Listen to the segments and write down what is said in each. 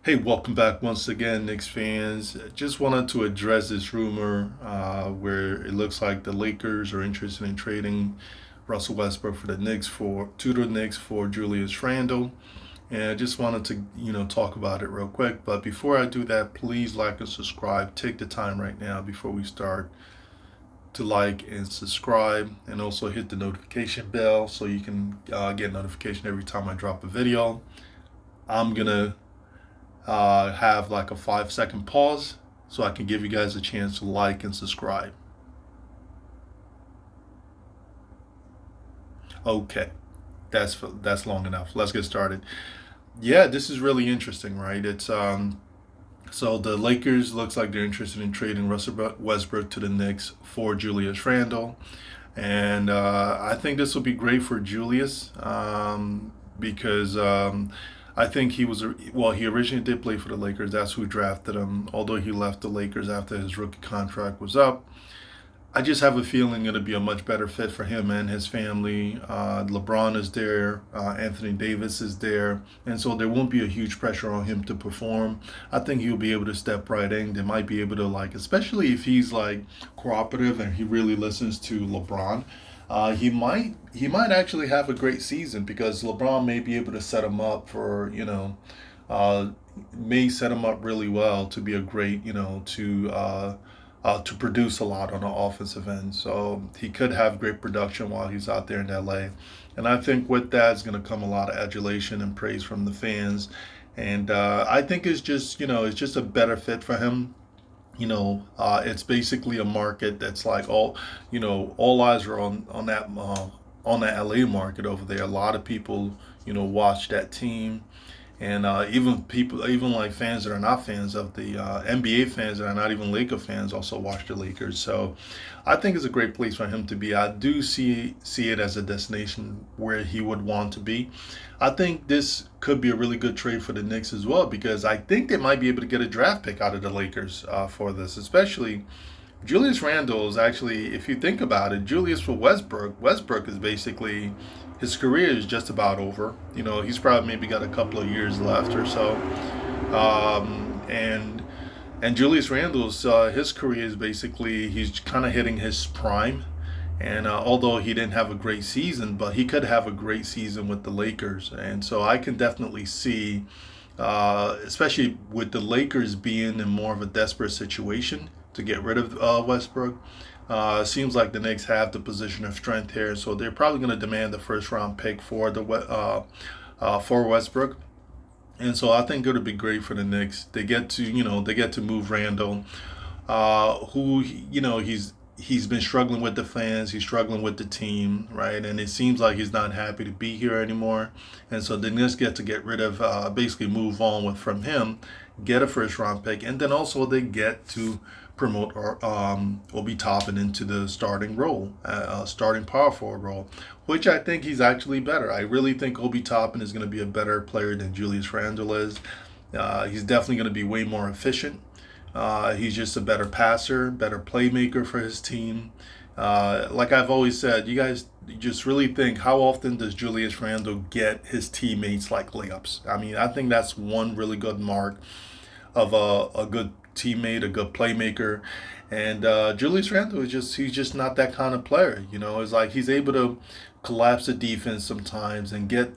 Hey, welcome back once again, Knicks fans. Just wanted to address this rumor where it looks like the Lakers are interested in trading Russell Westbrook for the Knicks for Julius Randle. And I just wanted to, talk about it real quick. But before I do that, please like and subscribe. Take the time right now before we start to like and subscribe, and also hit the notification bell so you can get notification every time I drop a video. I'm gonna have like a 5 second pause so I can give you guys a chance to like and subscribe. Okay, that's long enough. Let's get started. Yeah, this is really interesting, right? It's so the Lakers looks like they're interested in trading Russell Westbrook to the Knicks for Julius Randle, and I think this will be great for Julius because I think he originally did play for the Lakers. That's who drafted him. Although he left the Lakers after his rookie contract was up, I just have a feeling it'll be a much better fit for him and his family. LeBron is there, Anthony Davis is there, and so there won't be a huge pressure on him to perform. I think he'll be able to step right in. They might be able to, like, especially if he's like cooperative and he really listens to LeBron. He might actually have a great season because LeBron may be able to set him up for uh, may set him up really well to be a great to produce a lot on the offensive end. So he could have great production while he's out there in LA. And I think with that is going to come a lot of adulation and praise from the fans. And I think it's just a better fit for him. It's basically a market that's like all eyes are on that LA market over there. A lot of people, watch that team, and even like fans that are not fans of the NBA fans that are not even Laker fans also watch the Lakers. So I think it's a great place for him to be. I do see it as a destination where he would want to be. I think this could be a really good trade for the Knicks as well because I think they might be able to get a draft pick out of the Lakers for this, especially. Julius Randle is actually, if you think about it, Julius for Westbrook. Westbrook is basically his career is just about over. He's probably maybe got a couple of years left or so. And Julius Randle's his career is basically he's kind of hitting his prime. And although he didn't have a great season, but he could have a great season with the Lakers. And so I can definitely see, especially with the Lakers being in more of a desperate situation to get rid of Westbrook. Seems like the Knicks have the position of strength here, so they're probably going to demand the first round pick for Westbrook. And so I think it'll be great for the Knicks. They get to move Randall, who he's been struggling with the fans. He's struggling with the team, right? And it seems like he's not happy to be here anymore. And so the Knicks get to get rid of, basically move on from him, get a first round pick, and then also they get to promote Obi Toppin into the starting role, starting power forward role, which I think he's actually better. I really think Obi Toppin is going to be a better player than Julius Randle is. He's definitely going to be way more efficient. He's just a better passer, better playmaker for his team. Like I've always said, you guys just really think, how often does Julius Randle get his teammates like layups? I mean, I think that's one really good mark of a good teammate, a good playmaker. And Julius Randle he's just not that kind of player. It's like he's able to collapse the defense sometimes and get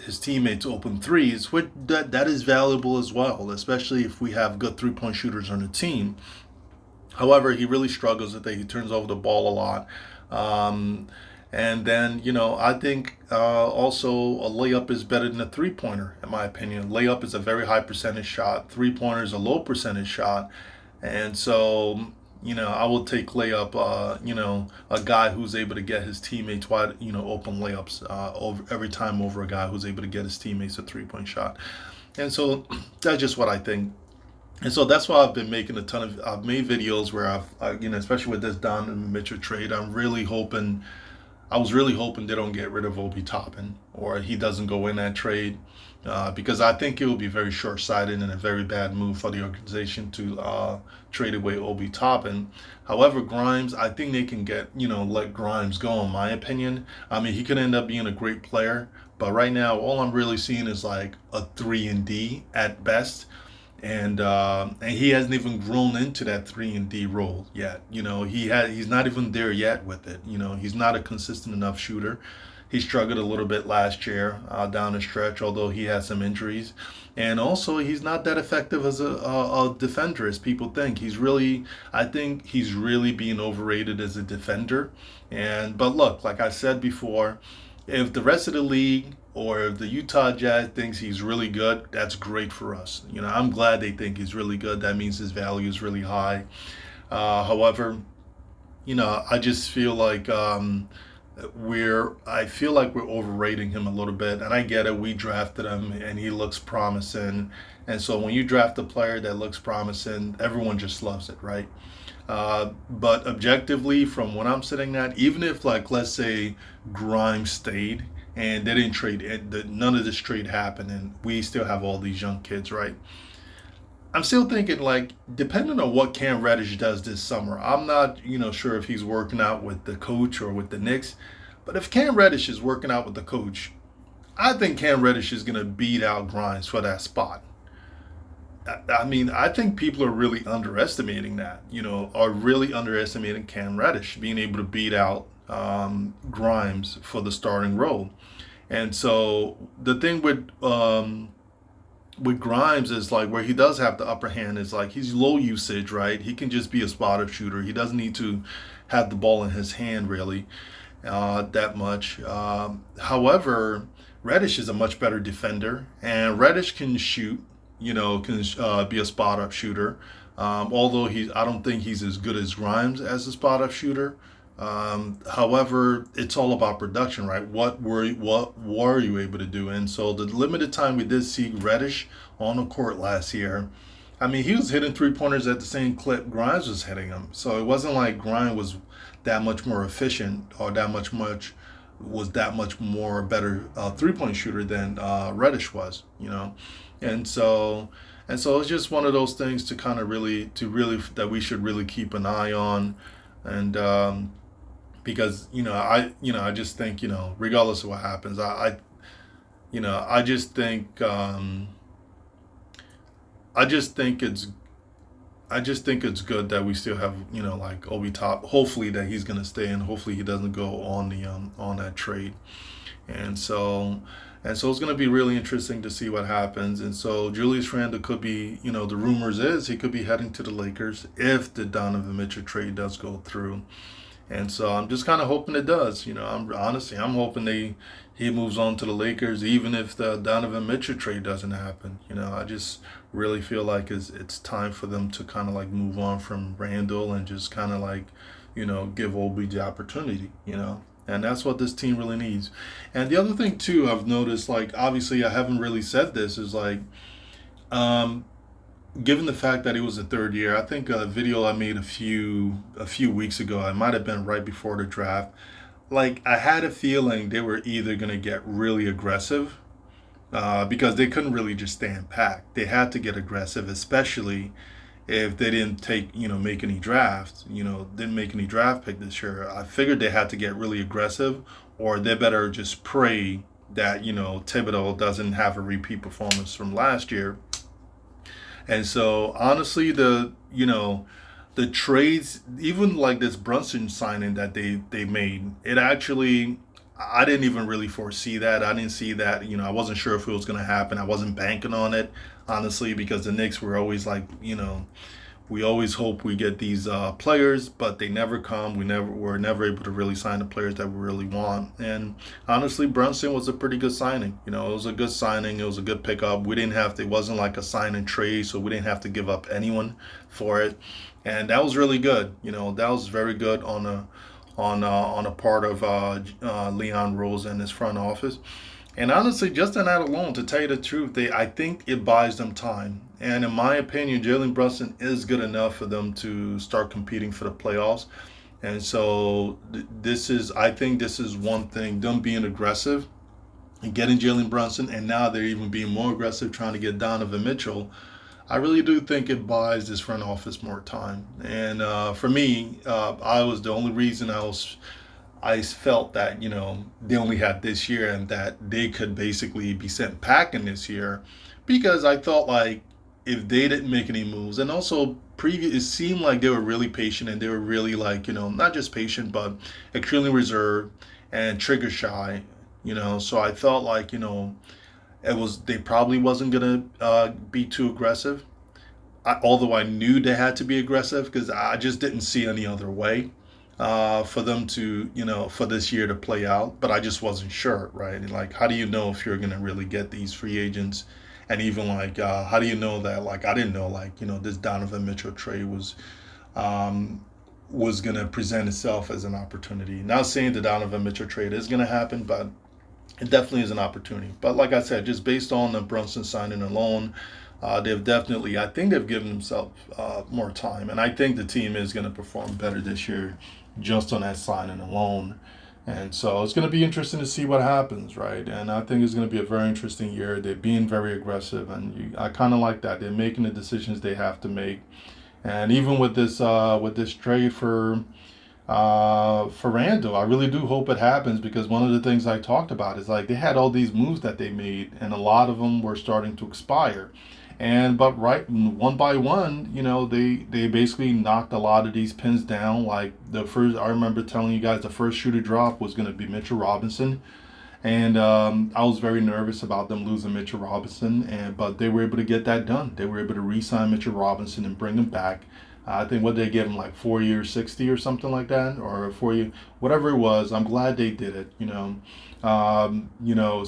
his teammates open threes, which that is valuable as well, especially if we have good 3-point shooters on the team. However, he really struggles with it. He turns over the ball a lot. And then, I think also a layup is better than a 3-pointer, in my opinion. Layup is a very high percentage shot. 3-pointer is a low percentage shot. And so, I will take layup, a guy who's able to get his teammates wide, open layups every time over a guy who's able to get his teammates a 3-point shot. And so that's just what I think. And so that's why I've made videos where especially with this Donovan Mitchell trade, I was really hoping they don't get rid of Obi Toppin or he doesn't go in that trade because I think it would be very short-sighted and a very bad move for the organization to trade away Obi Toppin. However, Grimes, I think they can let Grimes go, in my opinion. I mean, he could end up being a great player, But right now, all I'm really seeing is like a 3 and D at best. And he hasn't even grown into that 3 and D role yet. He's not even there yet with it. He's not a consistent enough shooter. He struggled a little bit last year down the stretch, although he had some injuries. And also, he's not that effective as a defender as people think. I think he's really being overrated as a defender. But look, like I said before, if the rest of the league or if the Utah Jazz thinks he's really good, that's great for us. I'm glad they think he's really good. That means his value is really high. However, I just feel like I feel like we're overrating him a little bit, and I get it. We drafted him, and he looks promising, and so when you draft a player that looks promising, everyone just loves it, right? But objectively, from what I'm sitting at, even if like let's say Grimes stayed and they didn't trade, none of this trade happened, and we still have all these young kids, right? I'm still thinking like depending on what Cam Reddish does this summer, I'm not sure if he's working out with the coach or with the Knicks, but if Cam Reddish is working out with the coach, I think Cam Reddish is gonna beat out Grimes for that spot. I mean, I think people are really underestimating that. Are really underestimating Cam Reddish being able to beat out Grimes for the starting role. And so the thing with Grimes is like where he does have the upper hand is like he's low usage, right? He can just be a spot up shooter. He doesn't need to have the ball in his hand really that much. However, Reddish is a much better defender, and Reddish can shoot. Can be a spot up shooter. Although I don't think he's as good as Grimes as a spot up shooter. However, it's all about production, right? What were you able to do? And so the limited time we did see Reddish on the court last year, I mean, he was hitting 3 pointers at the same clip Grimes was hitting them. So it wasn't like Grimes was that much more efficient or that much more better 3 point shooter than Reddish was. And so it's just one of those things to kind of really that we should really keep an eye on, and because I just think regardless of what happens, I just think it's good that we still have like Obi Top. Hopefully that he's gonna stay, and hopefully he doesn't go on the on that trade. And so it's going to be really interesting to see what happens. And so Julius Randle could be, the rumors is he could be heading to the Lakers if the Donovan Mitchell trade does go through. And so I'm just kind of hoping it does. I'm hoping he moves on to the Lakers even if the Donovan Mitchell trade doesn't happen. I just really feel like it's time for them to kind of like move on from Randle and just kind of like, give Obi the opportunity. And that's what this team really needs. And the other thing too, I've noticed, like obviously I haven't really said this, is like, given the fact that it was a third year, I think a video I made a few weeks ago, it might have been right before the draft. Like I had a feeling they were either gonna get really aggressive, because they couldn't really just stand pat. They had to get aggressive, especially if they didn't make any drafts, didn't make any draft pick this year. I figured they had to get really aggressive, or they better just pray that, Thibodeau doesn't have a repeat performance from last year. And so honestly, the trades, even like this Brunson signing that they made, it actually, I didn't even really foresee that. I didn't see that. I wasn't sure if it was going to happen. I wasn't banking on it, honestly, because the Knicks were always like, we always hope we get these players, but they never come. We're never able to really sign the players that we really want. And honestly, Brunson was a pretty good signing. It was a good signing. It was a good pickup. It wasn't like a sign and trade, so we didn't have to give up anyone for it. And that was really good. That was very good on a part of Leon Rose and his front office. And honestly, just on that alone, to tell you the truth, I think it buys them time. And in my opinion, Jalen Brunson is good enough for them to start competing for the playoffs. And so I think this is one thing, them being aggressive and getting Jalen Brunson, and now they're even being more aggressive trying to get Donovan Mitchell. I really do think it buys this front office more time. And for me, the only reason I felt that they only had this year and that they could basically be sent packing this year, because I felt like if they didn't make any moves, and also previous, it seemed like they were really patient and they were really like not just patient but extremely reserved and trigger shy. So I felt like it was they probably wasn't gonna be too aggressive. Although I knew they had to be aggressive because I just didn't see any other way for them to, for this year to play out. But I just wasn't sure, right? Like, how do you know if you're going to really get these free agents? And even like, how do you know that? Like, I didn't know, like, this Donovan Mitchell trade was going to present itself as an opportunity. Not saying the Donovan Mitchell trade is going to happen, but it definitely is an opportunity. But like I said, just based on the Brunson signing alone, they've definitely, I think they've given themselves more time. And I think the team is going to perform better this year just on that signing alone. And so it's going to be interesting to see what happens, right? And I think it's going to be a very interesting year. They're being very aggressive, and I kind of like that. They're making the decisions they have to make. And even with this trade for Randall, I really do hope it happens, because one of the things I talked about is like they had all these moves that they made, and a lot of them were starting to expire. But right, one by one, they basically knocked a lot of these pins down. Like the first, I remember telling you guys the first shoe to drop was going to be Mitchell Robinson, and I was very nervous about them losing Mitchell Robinson, but they were able to get that done. They were able to re-sign Mitchell Robinson and bring him back. I think what they gave him, like 4 years, 60 or something like that, or 4 year, whatever it was. I'm glad they did it.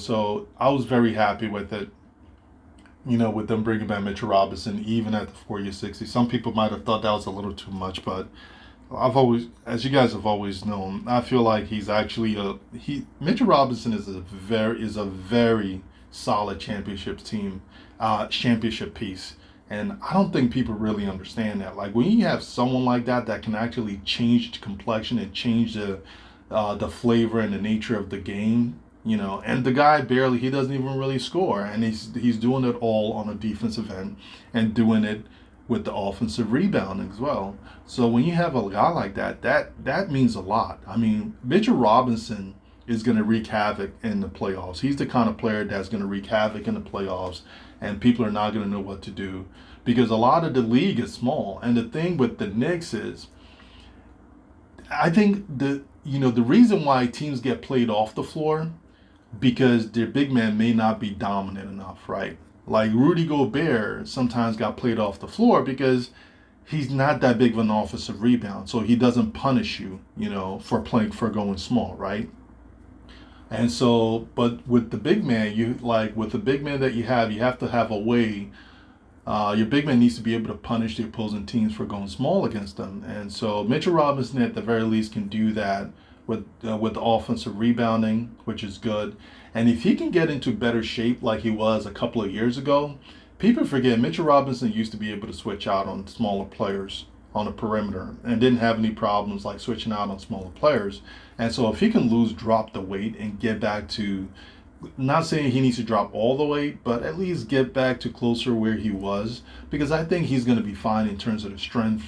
So I was very happy with it. With them bringing back Mitchell Robinson, even at the 4 year 60. Some people might have thought that was a little too much, but I've always, as you guys have always known, I feel like he's actually Mitchell Robinson is a very solid championship piece, and I don't think people really understand that. Like when you have someone like that can actually change the complexion and change the flavor and the nature of the game. And the guy he doesn't even really score, and he's doing it all on a defensive end and doing it with the offensive rebounding as well. So when you have a guy like that means a lot. I mean, Mitchell Robinson is going to wreak havoc in the playoffs. He's the kind of player that's going to wreak havoc in the playoffs, and people are not going to know what to do, because a lot of the league is small. And the thing with the Knicks is, I think the reason why teams get played off the floor, because their big man may not be dominant enough, right? Like Rudy Gobert sometimes got played off the floor because he's not that big of an offensive rebound, so he doesn't punish you, for going small, right? And so, but with the big man, with the big man that you have to have a way. Your big man needs to be able to punish the opposing teams for going small against them, and so Mitchell Robinson at the very least can do that with the offensive rebounding, which is good. And if he can get into better shape like he was a couple of years ago, people forget Mitchell Robinson used to be able to switch out on smaller players on the perimeter and didn't have any problems like switching out on smaller players. And so if he can drop the weight and get back to, not saying he needs to drop all the weight, but at least get back to closer where he was, because I think he's going to be fine in terms of the strength.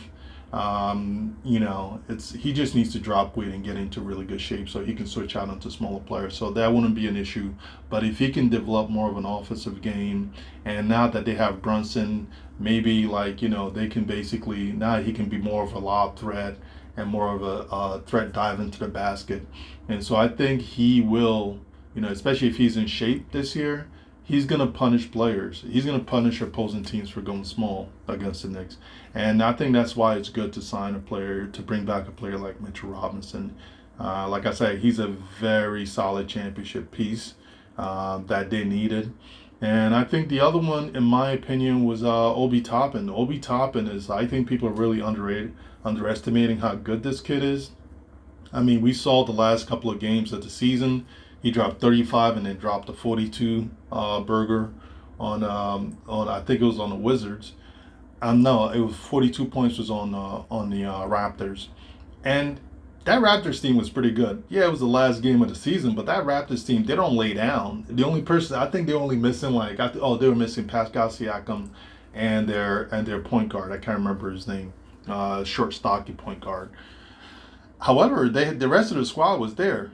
He just needs to drop weight and get into really good shape so he can switch out onto smaller players. So that wouldn't be an issue. But if he can develop more of an offensive game, and now that they have Brunson, maybe they can basically, now he can be more of a lob threat and more of a threat dive into the basket. And so I think he will, especially if he's in shape this year, he's going to punish players. He's going to punish opposing teams for going small against the Knicks. And I think that's why it's good to sign a player, to bring back a player like Mitchell Robinson. Like I said, he's a very solid championship piece that they needed. And I think the other one, in my opinion, was Obi Toppin. Obi Toppin is, I think people are really underestimating how good this kid is. I mean, we saw the last couple of games of the season. He dropped 35 and then dropped a 42 burger on I think it was on the Wizards. No, it was 42 points was on the Raptors, and that Raptors team was pretty good. Yeah, it was the last game of the season, but that Raptors team, they don't lay down. The only person, I think they're only missing they were missing Pascal Siakam and their point guard. I can't remember his name. Short, stocky point guard. However, the rest of the squad was there.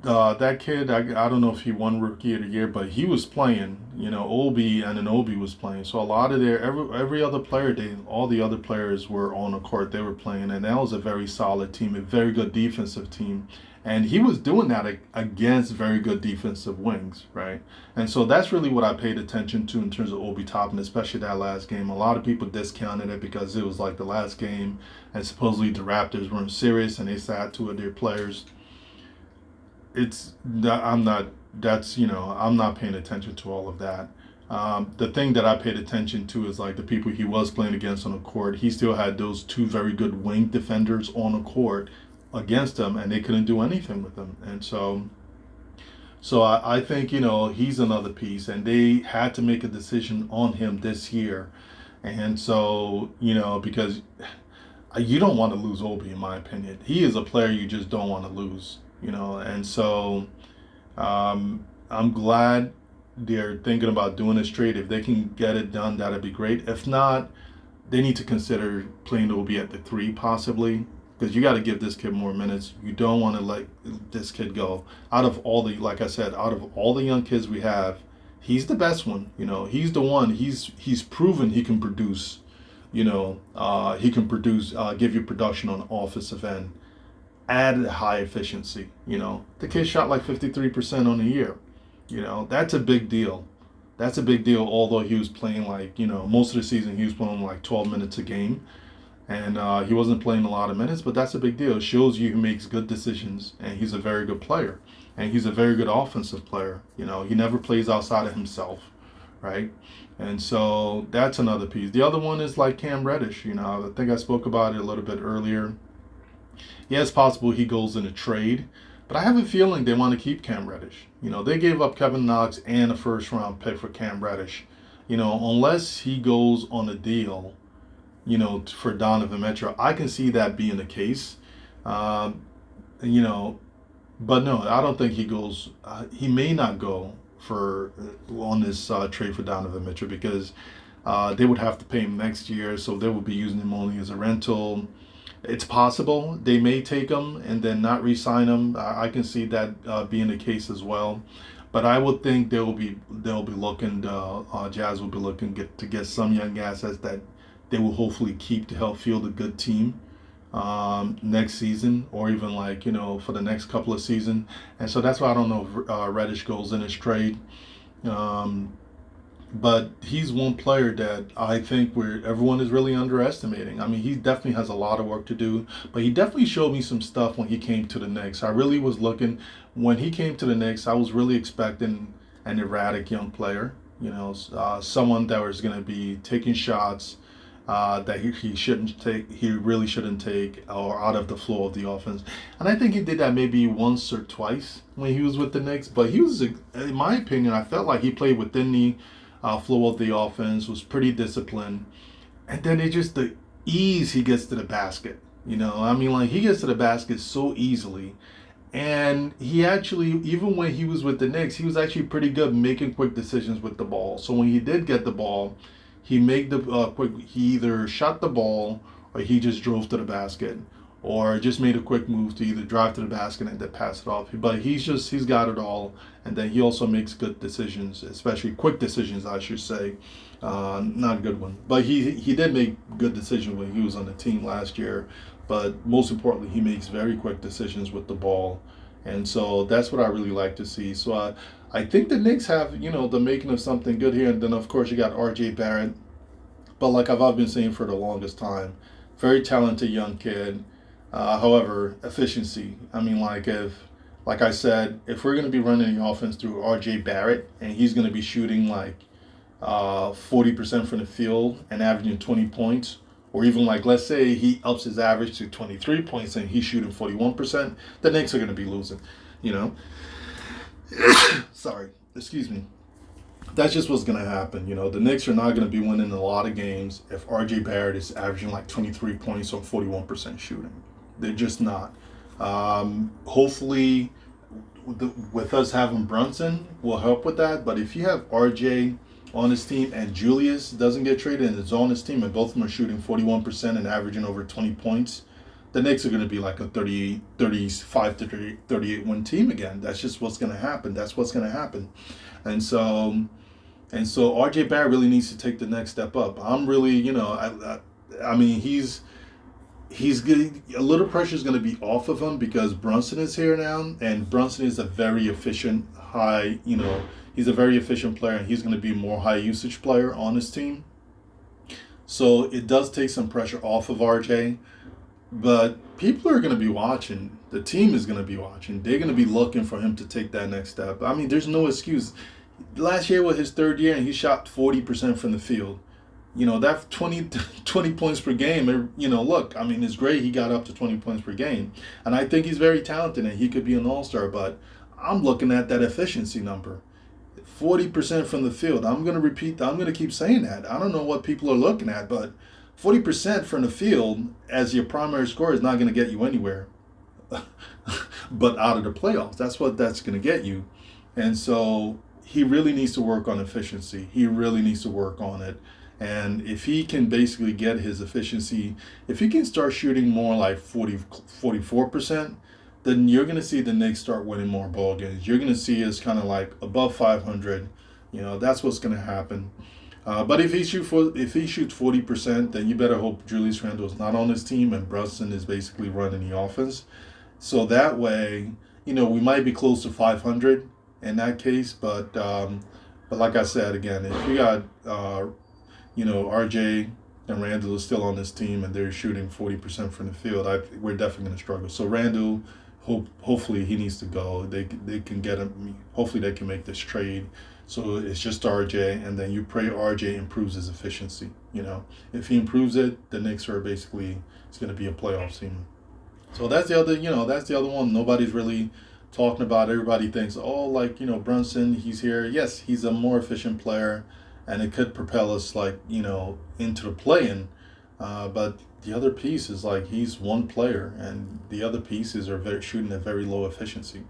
That kid, I don't know if he won Rookie of the Year, but he was playing. Obi and Obi was playing. So a lot of every other player, all the other players were on the court. They were playing, and that was a very solid team, a very good defensive team. And he was doing that against very good defensive wings, right? And so that's really what I paid attention to in terms of Obi Toppin, especially that last game. A lot of people discounted it because it was like the last game, and supposedly the Raptors weren't serious and they sat two of their players. I'm not. I'm not paying attention to all of that. The thing that I paid attention to is like the people he was playing against on the court. He still had those two very good wing defenders on the court against him, and they couldn't do anything with him. And so I think he's another piece, and they had to make a decision on him this year. And so because you don't want to lose Obi, in my opinion. He is a player you just don't want to lose. And so I'm glad they're thinking about doing this trade. If they can get it done, that'd be great. If not, they need to consider playing Obi at the 3 possibly, because you got to give this kid more minutes. You don't want to let this kid go. Like I said, out of all the young kids we have, he's the best one. He's the one. He's proven he can produce. He can produce, give you production on the offensive end at a high efficiency. The kid shot like 53% on the year. That's a big deal. That's a big deal. Although he was playing most of the season, he was playing like 12 minutes a game, and he wasn't playing a lot of minutes. But that's a big deal. It shows you he makes good decisions, and he's a very good player, and he's a very good offensive player. He never plays outside of himself, right? And so that's another piece. The other one is like Cam Reddish. I think I spoke about it a little bit earlier. Yeah, it's possible he goes in a trade, but I have a feeling they want to keep Cam Reddish. They gave up Kevin Knox and a first-round pick for Cam Reddish. Unless he goes on a deal, for Donovan Mitchell, I can see that being the case. You know, but no, I don't think he goes. He may not go for on this trade for Donovan Mitchell because they would have to pay him next year, so they would be using him only as a rental. It's possible they may take him and then not re-sign him. I can see that being the case as well. But I would think they'll be looking. Jazz will be looking to get some young assets that they will hopefully keep to help field a good team next season, or even for the next couple of seasons. And so that's why I don't know if Reddish goes in his trade. But he's one player that I think everyone is really underestimating. I mean, he definitely has a lot of work to do, but he definitely showed me some stuff when he came to the Knicks. I really was looking, when he came to the Knicks, I was really expecting an erratic young player, someone that was going to be taking shots that he really shouldn't take, or out of the flow of the offense. And I think he did that maybe once or twice when he was with the Knicks, but he was, in my opinion, I felt like he played within the flow of the offense, was pretty disciplined. And then the ease he gets to the basket. He gets to the basket so easily. And he actually, even when he was with the Knicks, he was actually pretty good making quick decisions with the ball. So when he did get the ball, he made he either shot the ball or he just drove to the basket, or just made a quick move to either drive to the basket and then pass it off. But he's got it all. And then he also makes good decisions, especially quick decisions, I should say. Not a good one. But he did make good decisions when he was on the team last year. But most importantly, he makes very quick decisions with the ball. And so that's what I really like to see. So I think the Knicks have, the making of something good here. And then, of course, you got R.J. Barrett. But like I've been saying for the longest time, very talented young kid. However, efficiency. Like I said, if we're going to be running the offense through R.J. Barrett and he's going to be shooting 40% from the field and averaging 20 points, or even let's say he ups his average to 23 points and he's shooting 41%, the Knicks are going to be losing, Sorry, excuse me. That's just what's going to happen. The Knicks are not going to be winning a lot of games if R.J. Barrett is averaging 23 points on 41% shooting. They're just not. Hopefully, with us having Brunson will help with that. But if you have RJ on his team and Julius doesn't get traded and is on his team and both of them are shooting 41% and averaging over 20 points, the Knicks are going to be like a 38, 35 to 38 win team again. That's just what's going to happen. That's what's going to happen. And so RJ Barrett really needs to take the next step up. I'm really, I mean, he's getting a little pressure is going to be off of him because Brunson is here now, and Brunson is a very efficient, he's a very efficient player, and he's going to be a more high usage player on his team. So it does take some pressure off of RJ, but people are going to be watching. The team is going to be watching. They're going to be looking for him to take that next step. I mean, there's no excuse. Last year was his third year, and he shot 40% from the field. That 20 points per game, look, I mean, it's great he got up to 20 points per game. And I think he's very talented, and he could be an all-star, but I'm looking at that efficiency number. 40% from the field. I'm going to repeat that. I'm going to keep saying that. I don't know what people are looking at, but 40% from the field as your primary scorer is not going to get you anywhere but out of the playoffs. That's what that's going to get you. And so he really needs to work on efficiency. He really needs to work on it. And if he can basically get his efficiency, if he can start shooting more like 44%, then you're going to see the Knicks start winning more ball games. You're going to see us kind of like above 500. That's what's going to happen. But if he shoots 40%, then you better hope Julius Randle is not on his team and Brunson is basically running the offense. So that way, we might be close to 500 in that case. But like I said again, if you got RJ and Randle is still on this team and they're shooting 40% from the field, we're definitely going to struggle. So Randle, hopefully he needs to go. They can get him. Hopefully they can make this trade. So it's just RJ, and then you pray RJ improves his efficiency. If he improves it, the Knicks are basically, it's going to be a playoff team. So that's the other one. Nobody's really talking about. Everybody thinks, Brunson, he's here. Yes, he's a more efficient player, and it could propel us into the play-in. But the other piece is he's one player, and the other pieces are shooting at very low efficiency.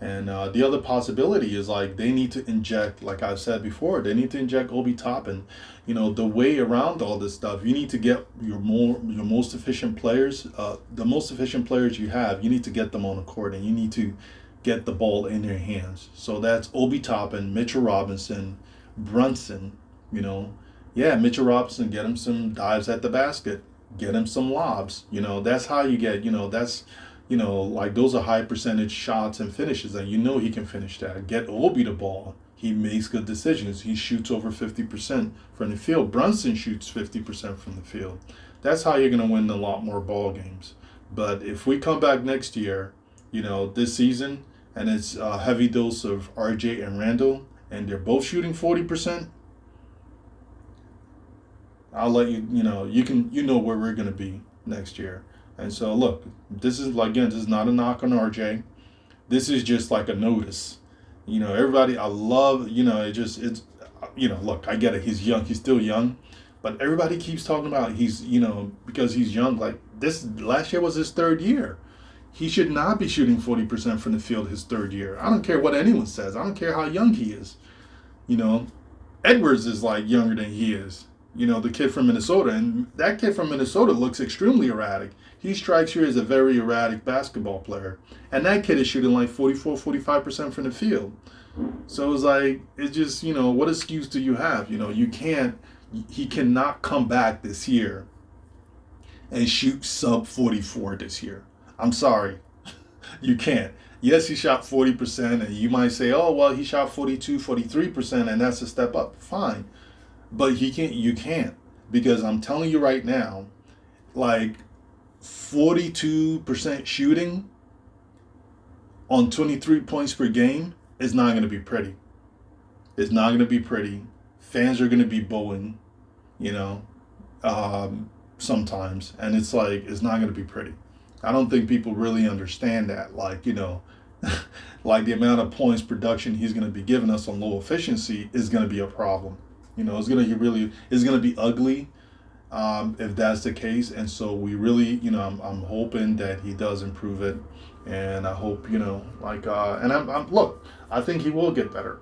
And the other possibility is they need to inject, like I've said before, they need to inject Obi Toppin. The way around all this stuff, you need to get your most efficient players, the most efficient players you have, you need to get them on the court, and you need to get the ball in their hands. So that's Obi Toppin, Mitchell Robinson, Brunson. Mitchell Robinson, get him some dives at the basket, get him some lobs. That's how you get. Those are high percentage shots and finishes, and he can finish that. Get Obi the ball. He makes good decisions. He shoots over 50% from the field. Brunson shoots 50% from the field. That's how you're going to win a lot more ball games. But if we come back next year, this season, and it's a heavy dose of RJ and Randle, and they're both shooting 40%, I'll let you where we're going to be next year. And so, look, this is not a knock on RJ. This is just like a notice. Everybody, I love, look, I get it. He's young. He's still young. But everybody keeps talking about because he's young. This last year was his third year. He should not be shooting 40% from the field his third year. I don't care what anyone says. I don't care how young he is. Edwards is younger than he is. The kid from Minnesota. And that kid from Minnesota looks extremely erratic. He strikes you as a very erratic basketball player. And that kid is shooting 44, 45% from the field. So it's just, what excuse do you have? He cannot come back this year and shoot sub 44 this year. I'm sorry. You can't. Yes, he shot 40%, and you might say, oh, well, he shot 42, 43%, and that's a step up. Fine. But you can't, because I'm telling you right now, 42% shooting on 23 points per game is not going to be pretty. It's not going to be pretty. Fans are going to be booing, sometimes, and it's not going to be pretty. I don't think people really understand that. The amount of points production he's going to be giving us on low efficiency is going to be a problem. It's going to be ugly if that's the case. And so we really, I'm hoping that he does improve it. And I hope, look, I think he will get better.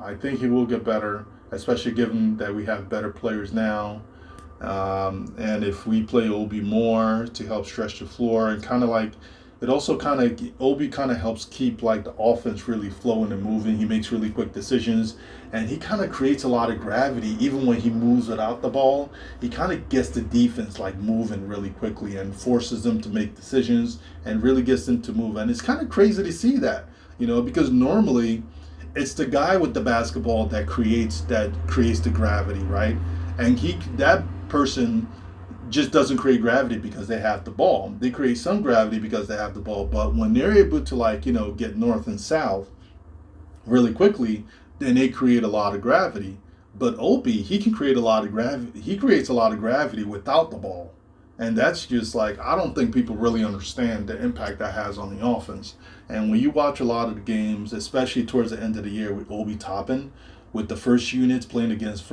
I think he will get better, especially given that we have better players now. And if we play Obi more to help stretch the floor and kind of like, it also kind of, Obi kind of helps keep like the offense really flowing and moving. He makes really quick decisions, and he kind of creates a lot of gravity even when he moves without the ball. He kind of gets the defense like moving really quickly and forces them to make decisions and really gets them to move. And it's kind of crazy to see that, because normally it's the guy with the basketball that creates the gravity, right? And that person just doesn't create gravity because they have the ball. They create some gravity because they have the ball. But when they're able to like, get north and south really quickly, then they create a lot of gravity. But Opie, he can create a lot of gravity. He creates a lot of gravity without the ball. And that's just like, I don't think people really understand the impact that has on the offense. And when you watch a lot of the games, especially towards the end of the year with Obi topping, with the first units playing against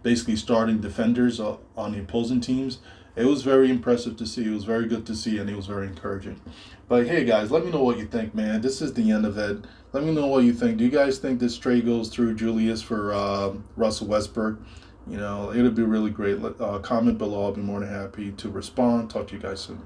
basically starting defenders on the opposing teams, it was very impressive to see. It was very good to see, and it was very encouraging. But hey, guys, let me know what you think, man. This is the end of it. Let me know what you think. Do you guys think this trade goes through Julius for Russell Westbrook? It'll be really great. Comment below. I'll be more than happy to respond. Talk to you guys soon.